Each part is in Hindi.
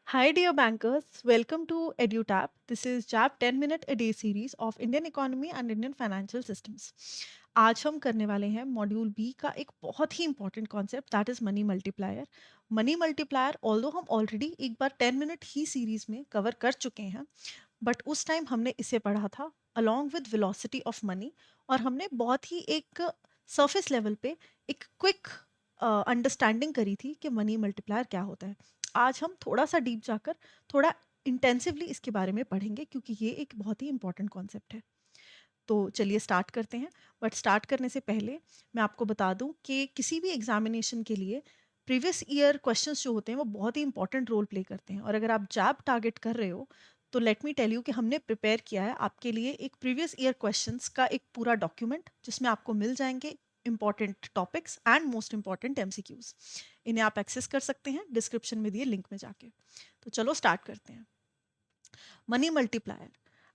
Hi, dear bankers. Welcome to EduTap. This is JAP 10-minute a day series of Indian economy and Indian financial systems. आज हम करने वाले हैं मॉड्यूल बी का एक बहुत ही important concept that is money multiplier. Money multiplier although हम ऑलरेडी एक बार 10 मिनट ही सीरीज में कवर कर चुके हैं, बट उस टाइम हमने इसे पढ़ा था along with velocity of money, और हमने बहुत ही एक सरफेस लेवल पे एक क्विक अंडरस्टैंडिंग करी थी कि मनी मल्टीप्लायर क्या होता है। आज हम थोड़ा सा डीप जाकर थोड़ा इंटेंसिवली इसके बारे में पढ़ेंगे, क्योंकि ये एक बहुत ही इंपॉर्टेंट कॉन्सेप्ट है। तो चलिए स्टार्ट करते हैं। बट स्टार्ट करने से पहले मैं आपको बता दूं कि किसी भी एग्जामिनेशन के लिए प्रीवियस ईयर क्वेश्चंस जो होते हैं वो बहुत ही इंपॉर्टेंट रोल प्ले करते हैं। और अगर आप जैब टारगेट कर रहे हो तो लेट मी टेल यू कि हमने प्रिपेयर किया है आपके लिए एक प्रीवियस ईयर क्वेश्चंस का एक पूरा डॉक्यूमेंट, जिसमें आपको मिल जाएंगे important topics and most important MCQs. इन्हें आप एक्सेस कर सकते हैं डिस्क्रिप्शन में दिए लिंक में जाके। तो चलो स्टार्ट करते हैं। Money multiplier,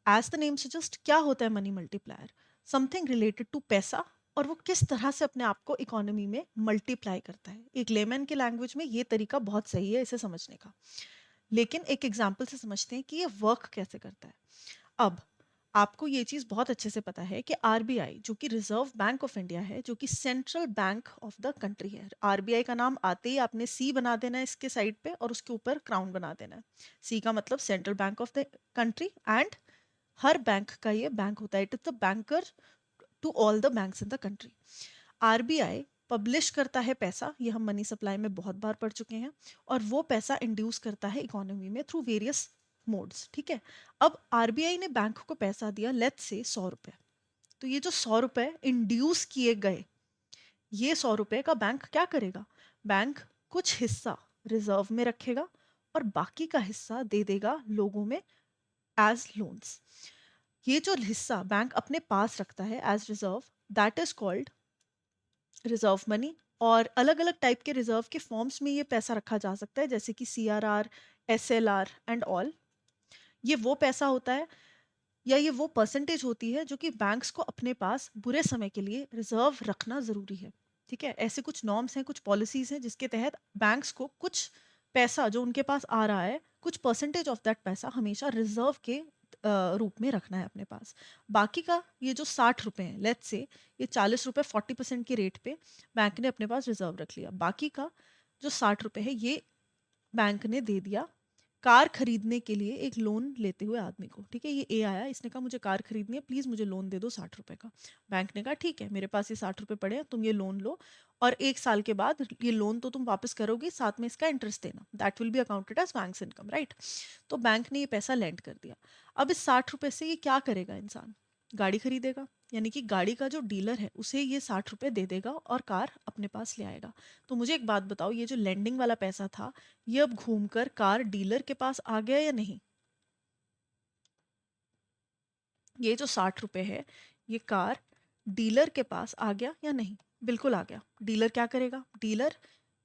as the name suggest, क्या होता है money multiplier? Something related to पैसा, और वो किस तरह से अपने आप को इकोनॉमी में मल्टीप्लाई करता है। एक लेमन के लैंग्वेज में ये तरीका बहुत सही है इसे समझने का, लेकिन एक एग्जाम्पल से समझते हैं कि ये वर्क कैसे करता है। अब आपको ये चीज़ बहुत अच्छे से पता है कि आरबीआई, जो कि रिजर्व बैंक ऑफ इंडिया है, जो कि central bank of the country है। आरबीआई का नाम आते ही आपने सी बना देना है इसके साइड पे, और उसके ऊपर क्राउन बना देना है। सी का मतलब central bank of the country, and हर बैंक का ये बैंक होता है। It is the banker to all the banks in the country. RBI publish करता है पैसा, ये हम मनी सप्लाई में बहुत बार पढ़ चुके हैं, और वो पैसा इंड्यूस करता है इकोनॉमी में थ्रू वेरियस मोड्स। ठीक है। अब आरबीआई ने बैंक को पैसा दिया, लेट्स से 100 रुपए। तो ये जो 100 रुपए इंड्यूस किए गए, ये 100 रुपए का बैंक क्या करेगा? बैंक कुछ हिस्सा रिजर्व में रखेगा और बाकी का हिस्सा दे देगा लोगों में एज लोन्स। ये जो हिस्सा बैंक अपने पास रखता है as reserve, that is called reserve money. और अलग अलग टाइप के रिजर्व के फॉर्म्स में ये पैसा रखा जा सकता है, जैसे कि CRR, SLR एंड ऑल। ये वो पैसा होता है, या ये वो परसेंटेज होती है जो कि बैंक्स को अपने पास बुरे समय के लिए रिजर्व रखना जरूरी है। ठीक है। ऐसे कुछ नॉर्म्स हैं, कुछ पॉलिसीज हैं, जिसके तहत बैंक्स को कुछ पैसा जो उनके पास आ रहा है, कुछ परसेंटेज ऑफ दैट पैसा हमेशा रिजर्व के रूप में रखना है अपने पास। बाकी का ये जो 60 रुपए हैं, लेट्स से ये 40 रुपए 40% के रेट पे बैंक ने अपने पास रिजर्व रख लिया। बाकी का जो 60 रुपए है, ये बैंक ने दे दिया कार खरीदने के लिए एक लोन लेते हुए आदमी को। ठीक है। ये ए आया, इसने कहा मुझे कार खरीदनी है, प्लीज मुझे लोन दे दो 60 रुपए का। बैंक ने कहा ठीक है, मेरे पास ये 60 रुपए पड़े हैं, तुम ये लोन लो, और 1 साल के बाद ये लोन तो तुम वापस करोगे, साथ में इसका इंटरेस्ट देना, that will be accounted as banks income, right? तो बैंक ने ये पैसा लेंड कर दिया। अब इस 60 रुपए से ये क्या करेगा? इंसान गाड़ी खरीदेगा, यानी कि गाड़ी का जो डीलर है उसे ये 60 रुपए दे देगा और कार अपने पास ले आएगा। तो मुझे एक बात बताओ, ये जो लेंडिंग वाला पैसा था, ये अब घूमकर कार डीलर के पास आ गया या नहीं? ये जो 60 रुपए है, ये कार डीलर के पास आ गया या नहीं? बिल्कुल आ गया। डीलर क्या करेगा? डीलर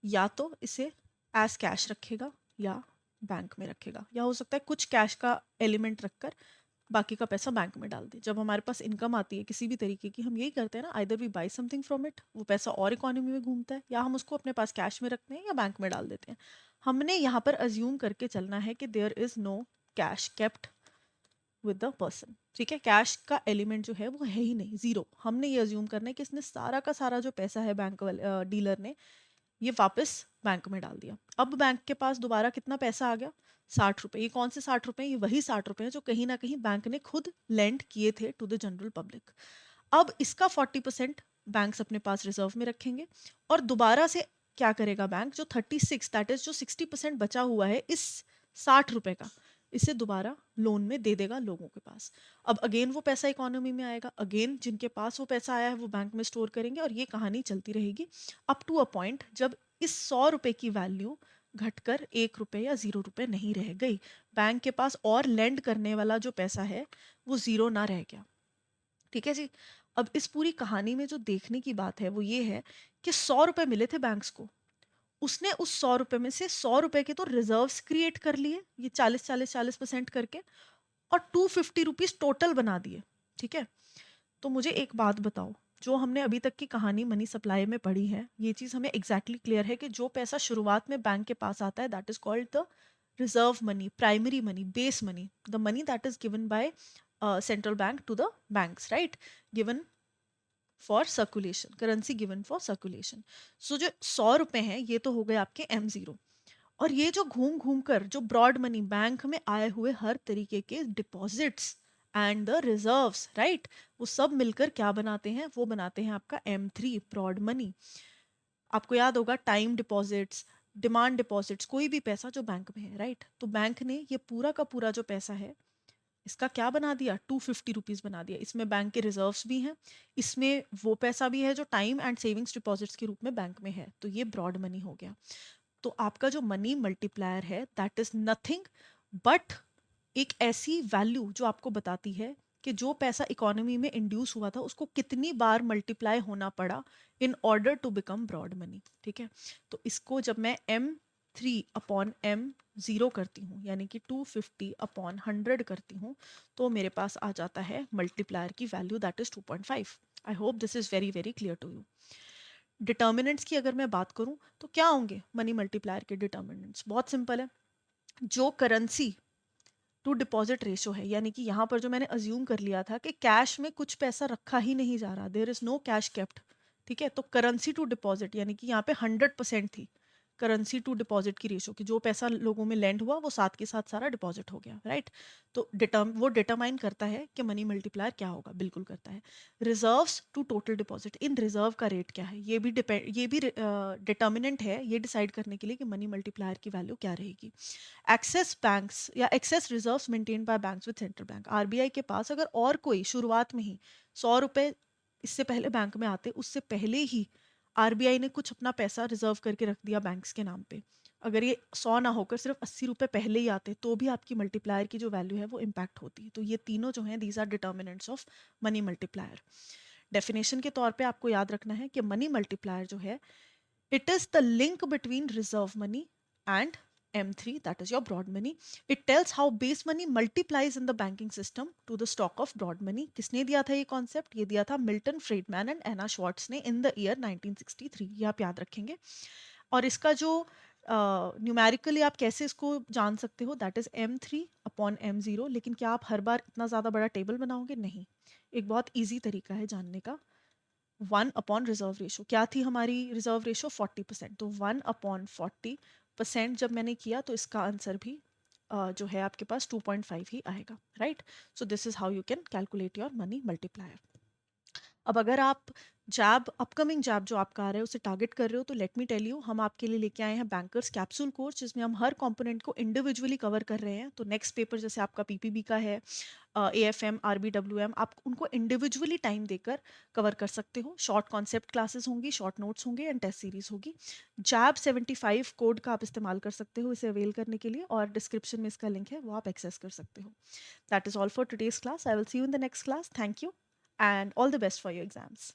या तो इसे एज कैश रखेगा, या बैंक में रखेगा, या हो सकता है कुछ कैश का एलिमेंट रखकर बाकी का पैसा बैंक में डाल दे। जब हमारे पास इनकम आती है किसी भी तरीके की, हम यही करते हैं ना, either we buy something from it, वो पैसा और इकोनॉमी में घूमता है, या हम उसको अपने पास कैश में रखते हैं या बैंक में डाल देते हैं। हमने यहाँ पर अज्यूम करके चलना है कि there is no cash kept with the person. ठीक है। कैश का एलिमेंट जो है वो है ही नहीं, जीरो। हमने ये अज्यूम करना है कि इसने सारा का सारा जो पैसा है बैंक वाले डीलर ने, ये वापस बैंक में डाल दिया। अब बैंक के पास दोबारा कितना पैसा आ गया? 60 रुपए। ये कौन से 60 रुपए? ये वही 60 रुपए हैं जो कहीं ना कहीं बैंक ने खुद लेंड किए थे टू द जनरल पब्लिक। अब इसका 40% बैंक्स अपने पास रिजर्व में रखेंगे, और दोबारा से क्या करेगा बैंक? जो 36, दैट इज जो 60% बचा हुआ है इस 60 रुपए का, इसे दोबारा लोन में दे देगा लोगों के पास। अब अगेन वो पैसा इकोनॉमी में आएगा, अगेन जिनके पास वो पैसा आया है वो बैंक में स्टोर करेंगे, और ये कहानी चलती रहेगी अप टू अ पॉइंट जब इस 100 रुपए की वैल्यू घटकर 1 रुपए या 0 रुपए नहीं रह गई। बैंक के पास और लेंड करने वाला जो पैसा है वो जीरो ना रह गया। ठीक है जी। अब इस पूरी कहानी में जो देखने की बात है वो ये है कि 100 रुपए मिले थे बैंक्स को, उसने उस 100 रुपए में से 100 रुपए के तो रिजर्व्स क्रिएट कर लिए, ये 40-40-40% करके, और 250 रुपीज टोटल बना दिए। ठीक है। तो मुझे एक बात बताओ, जो हमने अभी तक की कहानी मनी सप्लाई में पढ़ी है, ये चीज़ हमें एग्जैक्टली क्लियर है कि जो पैसा शुरुआत में बैंक के पास आता है that is called the reserve money, primary money, base money, the money that is given by central bank to the banks, right? Given for circulation, currency given for circulation. So जो 100 रुपए हैं ये तो हो गए आपके M0। और ये जो घूम घूम कर जो ब्रॉड मनी बैंक में आए हुए हर तरीके के deposits and the reserves, right, वो सब मिलकर क्या बनाते हैं? वो बनाते हैं आपका M3 ब्रॉड मनी। आपको याद होगा टाइम डिपॉजिट्स, डिमांड डिपॉजिट्स, कोई भी पैसा जो बैंक में है, राइट, तो बैंक ने ये पूरा का पूरा जो पैसा है इसका क्या बना दिया? 250 रुपीज बना दिया। इसमें बैंक के रिजर्व्स भी हैं, इसमें वो पैसा भी है जो टाइम एंड सेविंग्स डिपॉजिट्स के रूप में बैंक में है। तो ये ब्रॉड मनी हो गया। तो आपका जो मनी मल्टीप्लायर है दैट इज नथिंग बट एक ऐसी वैल्यू जो आपको बताती है कि जो पैसा इकोनॉमी में इंड्यूस हुआ था उसको कितनी बार मल्टीप्लाई होना पड़ा in order to become broad money. ठीक है, तो इसको जब मैं M3/M0 करती हूँ, यानी कि 250/100 करती हूँ, तो मेरे पास आ जाता है मल्टीप्लायर की value that is 2.5। I hope this is very very clear to you. Determinants की अगर मैं बात करूं तो क्या होंगे मनी मल्टीप्लायर के डिटर्मिनेंट्स? बहुत सिंपल है। जो करेंसी टू डिपॉजिट रेशो है, यानी कि यहाँ पर जो मैंने अज्यूम कर लिया था कि कैश में कुछ पैसा रखा ही नहीं जा रहा, there is no cash kept. ठीक है, तो करेंसी टू डिपॉजिट यानी कि यहाँ पे 100% थी करेंसी टू डिपॉजिट की रेशो, कि जो पैसा लोगों में लैंड हुआ वो साथ के साथ सारा डिपॉजिट हो गया, राइट। तो वो डिटरमाइन करता है कि मनी मल्टीप्लायर क्या होगा, बिल्कुल करता है। रिजर्व्स टू टोटल डिपॉजिट, इन रिजर्व का रेट क्या है, ये भी डिटर्मिनेंट है ये डिसाइड करने के लिए कि मनी मल्टीप्लायर की वैल्यू क्या रहेगी। एक्सेस बैंक्स या excess reserves maintain by banks with central bank, RBI के पास अगर और कोई शुरुआत में ही 100 रुपए इससे पहले बैंक में आते, उससे पहले ही आरबीआई ने कुछ अपना पैसा रिजर्व करके रख दिया बैंक्स के नाम पे, अगर ये 100 ना होकर सिर्फ 80 रुपए पहले ही आते, तो भी आपकी मल्टीप्लायर की जो वैल्यू है वो इम्पैक्ट होती है। तो ये तीनों जो हैं these are determinants of money multiplier. Definition के तौर पे आपको याद रखना है कि मनी मल्टीप्लायर जो है, it is the link between reserve money and M3, that is your broad money. It tells how base money multiplies in the banking system to the stock of broad money. किसने दिया था ये कॉन्सेप्ट? ये दिया था Milton Friedman and Anna Schwartz ने इन द ईयर 1963। ये आप याद रखेंगे। और इसका जो न्यूमेरिकली आप कैसे इसको जान सकते हो, दैट इज M3/M0। लेकिन क्या आप हर बार इतना ज़्यादा बड़ा टेबल बनाओगे? नहीं। एक बहुत ईजी तरीका है जानने का। 1/रिजर्व रेशो क्या थी हमारी? रिजर्व रेशो 40%, तो 1/40% जब मैंने किया तो इसका आंसर भी जो है आपके पास 2.5 ही आएगा, right. So this is how you can calculate your money multiplier. अब अगर आप जैब, अपकमिंग जैब जो आपका आ रहा है उसे टारगेट कर रहे हो, तो लेट मी टेल यू, हम आपके लिए लेके आए हैं बैंकर्स कैप्सूल कोर्स, जिसमें हम हर कंपोनेंट को इंडिविजुअली कवर कर रहे हैं। तो नेक्स्ट पेपर जैसे आपका पीपीबी का है, एएफएम, आरबीडब्ल्यूएम, आप उनको इंडिविजुअली टाइम देकर कवर कर सकते हो। शॉर्ट कॉन्सेप्ट क्लासेस होंगी, शॉर्ट नोट्स होंगे एंड टेस्ट सीरीज होगी। जैब 75 कोड का आप इस्तेमाल कर सकते हो इसे अवेल करने के लिए, और डिस्क्रिप्शन में इसका लिंक है, वो आप एक्सेस कर सकते हो। That is all for today's class. I will see you in the next class. Thank you and all the best for your exams.